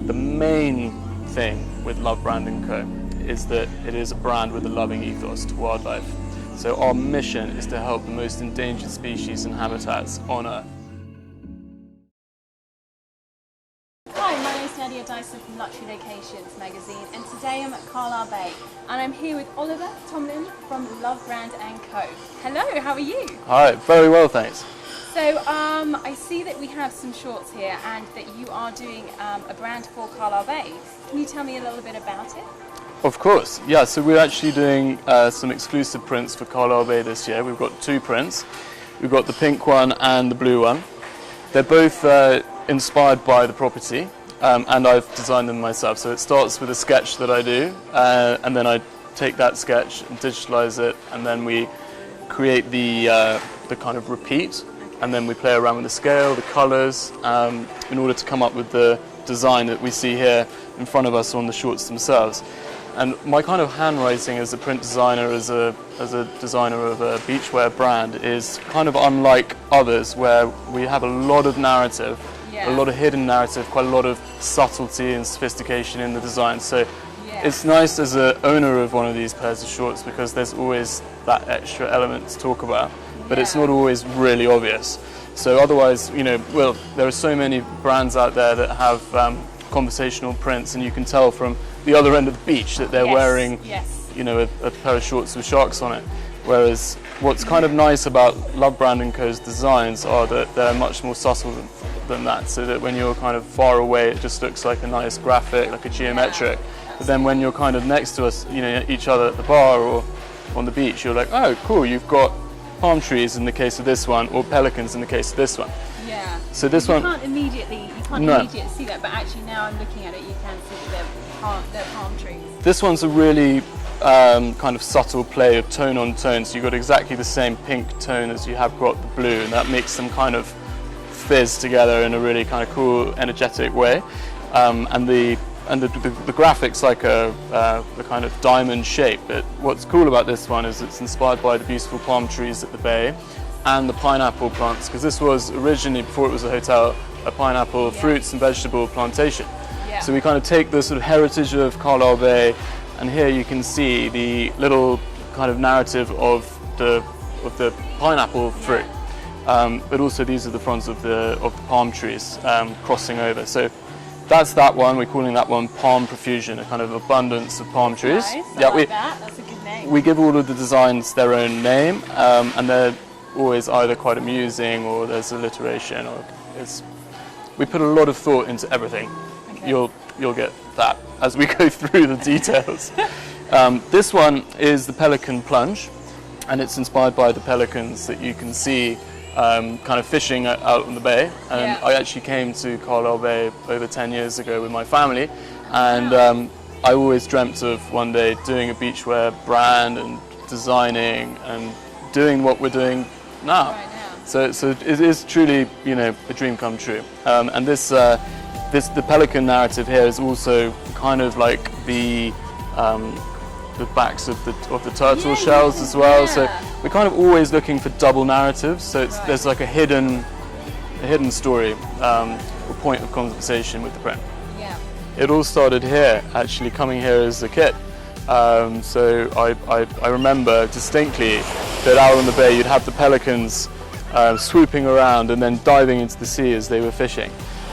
the main thing with Love Brand & Co. is that it is a brand with a loving ethos to wildlife. So our mission is to help the most endangered species and habitats on Earth. Hi, my name is Nadia Dyson from Luxury Locations magazine, and today I'm at Carlisle Bay and I'm here with Oliver Tomalin from Love Brand & Co. Hello, how are you? Hi, very well, thanks. So I see that we have some shorts here and that you are doing a brand for Carlisle Bay. Can you tell me a little bit about it? Of course, yeah, so we're actually doing some exclusive prints for Carlisle Bay this year. We've got two prints. We've got the pink one and the blue one. They're both inspired by the property, and I've designed them myself. So it starts with a sketch that I do, and then I take that sketch and digitalize it, and then we create the kind of repeat, and then we play around with the scale, the colors, in order to come up with the design that we see here in front of us on the shorts themselves. And my kind of handwriting as a print designer, as a designer of a beachwear brand, is kind of unlike others, where we have a lot of narrative, a lot of hidden narrative, quite a lot of subtlety and sophistication in the design. So it's nice as an owner of one of these pairs of shorts because there's always that extra element to talk about, but it's not always really obvious. So otherwise, you know, well, there are so many brands out there that have conversational prints, and you can tell from the other end of the beach that they're wearing, you know, a pair of shorts with sharks on it. Whereas what's kind of nice about Love Brand & Co.'s designs are that they're much more subtle than that, so that when you're kind of far away it just looks like a nice graphic, like a geometric. But then when you're kind of next to us, you know, each other at the bar or on the beach, you're like, oh cool, you've got palm trees in the case of this one, or pelicans in the case of this one. Yeah. So this one, you can't immediately see that, but actually now I'm looking at it, you can see that they're palm trees. This one's a really kind of subtle play of tone on tone. So you've got exactly the same pink tone as you have got the blue, and that makes them kind of fizz together in a really kind of cool, energetic way. And the graphic's like a kind of diamond shape. But what's cool about this one is it's inspired by the beautiful palm trees at the bay and the pineapple plants, because this was originally, before it was a hotel, a pineapple fruits and vegetable plantation. So we kind of take the sort of heritage of Carlisle Bay, and here you can see the little kind of narrative of the pineapple fruit. But also these are the fronds of the palm trees crossing over. So that's that one. We're calling that one Palm Profusion, a kind of abundance of palm trees. Nice. I like that. That's a good name. We give all of the designs their own name, and they're always either quite amusing or there's alliteration, or we put a lot of thought into everything. Okay. You'll get that as we go through the details. This one is the Pelican Plunge, and it's inspired by the pelicans that you can see kind of fishing out on the bay. And I actually came to Carlisle Bay over 10 years ago with my family, and I always dreamt of one day doing a beachwear brand and designing and doing what we're doing now. Right now. So it is truly, you know, a dream come true. And the pelican narrative here is also kind of like the backs of the turtle shells as well. So we're kind of always looking for double narratives. So there's like a hidden story or point of conversation with the print. Yeah. It all started here, actually coming here as a kid. So I remember distinctly that out on the bay you'd have the pelicans swooping around and then diving into the sea as they were fishing.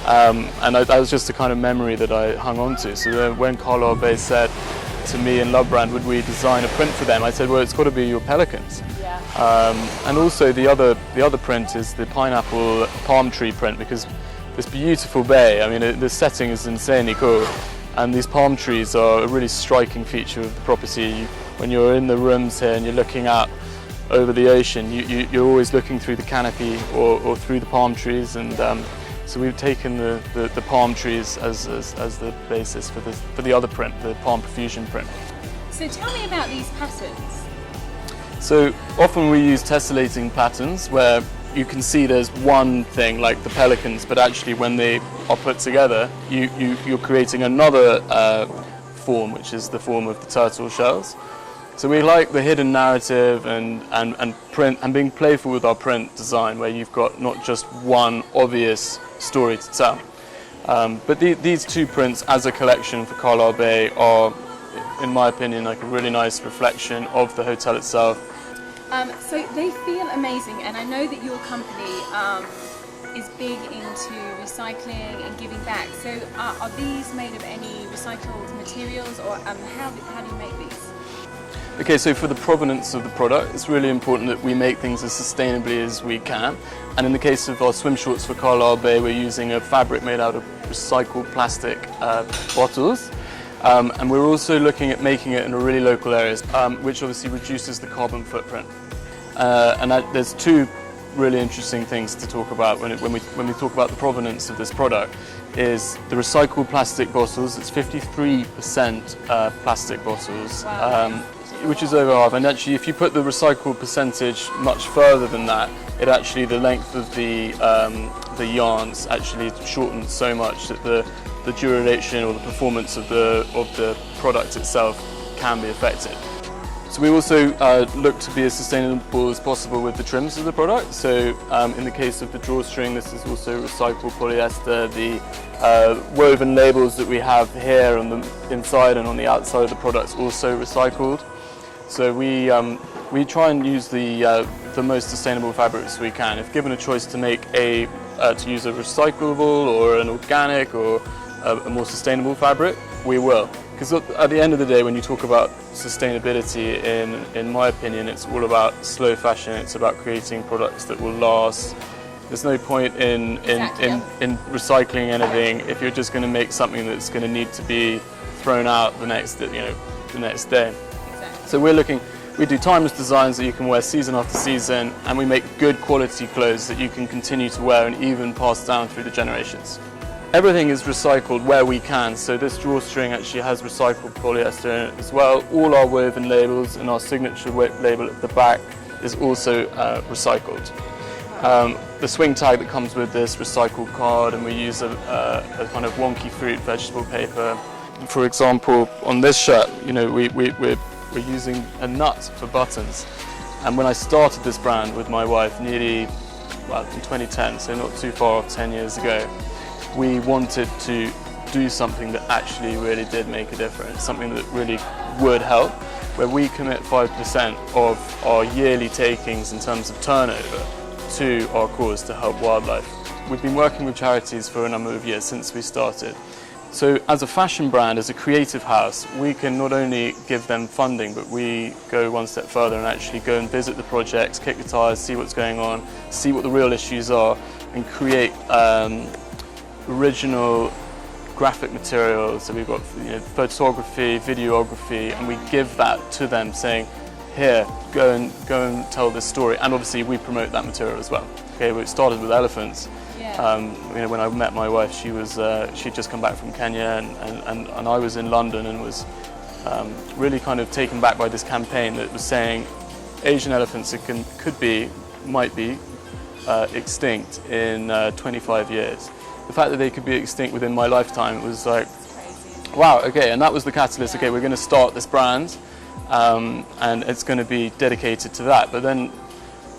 And that was just a kind of memory that I hung on to. So when Carlisle Bay said to me and Love Brand, would we design a print for them, I said, well, it's got to be your pelicans. And also the other print is the pineapple palm tree print, because this beautiful bay, I mean, the setting is insanely cool. And these palm trees are a really striking feature of the property. When you're in the rooms here and you're looking out over the ocean, you're always looking through the canopy or through the palm trees. And so we've taken the palm trees as the basis for the other print, the Palm Profusion print. So tell me about these patterns. So often we use tessellating patterns where you can see there's one thing like the pelicans, but actually when they are put together, you're creating another form, which is the form of the turtle shells. So we like the hidden narrative and print, and being playful with our print design, where you've got not just one obvious story to tell. But these two prints as a collection for Carlisle Bay are, in my opinion, like a really nice reflection of the hotel itself. So they feel amazing, and I know that your company is big into recycling and giving back. So are these made of any recycled materials, or how do you make these? Okay, so for the provenance of the product, it's really important that we make things as sustainably as we can. And in the case of our swim shorts for Carlisle Bay, we're using a fabric made out of recycled plastic bottles. And we're also looking at making it in really local areas, which obviously reduces the carbon footprint. There's two really interesting things to talk about when we talk about the provenance of this product. Is the recycled plastic bottles. It's 53% plastic bottles. Wow. Which is over half, and actually if you put the recycled percentage much further than that, the length of the yarns actually shortens so much that the duration or the performance of the product itself can be affected. So we also look to be as sustainable as possible with the trims of the product. So in the case of the drawstring, this is also recycled polyester. The woven labels that we have here on the inside and on the outside of the products also recycled. So we try and use the most sustainable fabrics we can. If given a choice to use a recyclable or an organic or a more sustainable fabric, we will. Because at the end of the day, when you talk about sustainability, in my opinion, it's all about slow fashion. It's about creating products that will last. There's no point in recycling anything if you're just going to make something that's going to need to be thrown out the next day. So we do timeless designs that you can wear season after season, and we make good quality clothes that you can continue to wear and even pass down through the generations. Everything is recycled where we can, so this drawstring actually has recycled polyester in it as well. All our woven labels and our signature label at the back is also recycled. The swing tag that comes with this recycled card, and we use a kind of wonky fruit vegetable paper. For example, on this shirt, we're using a nut for buttons. And when I started this brand with my wife in 2010, so not too far off 10 years ago, we wanted to do something that actually really did make a difference, something that really would help, where we commit 5% of our yearly takings in terms of turnover to our cause to help wildlife. We've been working with charities for a number of years since we started. So as a fashion brand, as a creative house, we can not only give them funding, but we go one step further and actually go and visit the projects, kick the tires, see what's going on, see what the real issues are, and create original graphic material. So we've got photography, videography, and we give that to them saying, here, go and tell this story. And obviously we promote that material as well. Okay, we started with elephants. Yeah. When I met my wife, she'd just come back from Kenya, and I was in London and was really kind of taken back by this campaign that was saying Asian elephants might be extinct in 25 years. The fact that they could be extinct within my lifetime, it was like, wow, okay, and that was the catalyst. Okay, we're going to start this brand, and it's going to be dedicated to that. But then,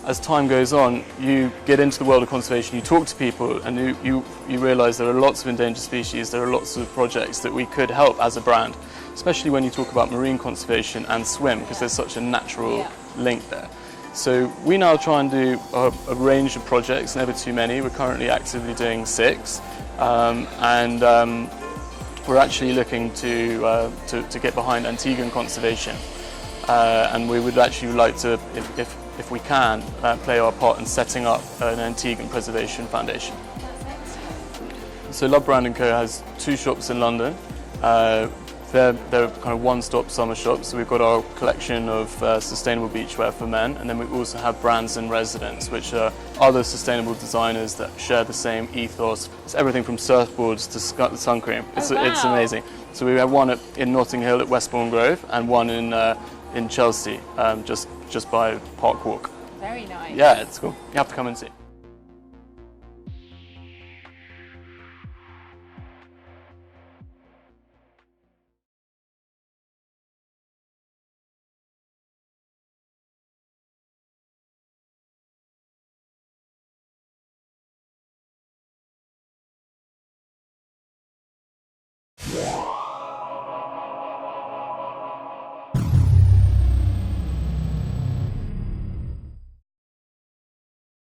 as time goes on, you get into the world of conservation, you talk to people, and you realise there are lots of endangered species, there are lots of projects that we could help as a brand, especially when you talk about marine conservation and swim, because there's such a natural link there. So we now try and do a range of projects, never too many. We're currently actively doing 6, and we're actually looking to get behind Antiguan conservation, and we would actually like to, if we can, play our part in setting up an Antiguan Preservation Foundation. So Love Brand & Co has 2 shops in London. They're kind of one-stop summer shops. So we've got our collection of sustainable beachwear for men, and then we also have brands in residence, which are other sustainable designers that share the same ethos. It's everything from surfboards to sun cream. It's amazing. So we have one in Notting Hill at Westbourne Grove, and one in Chelsea, just by Park Walk. Very nice. Yeah, it's cool. You have to come and see. you.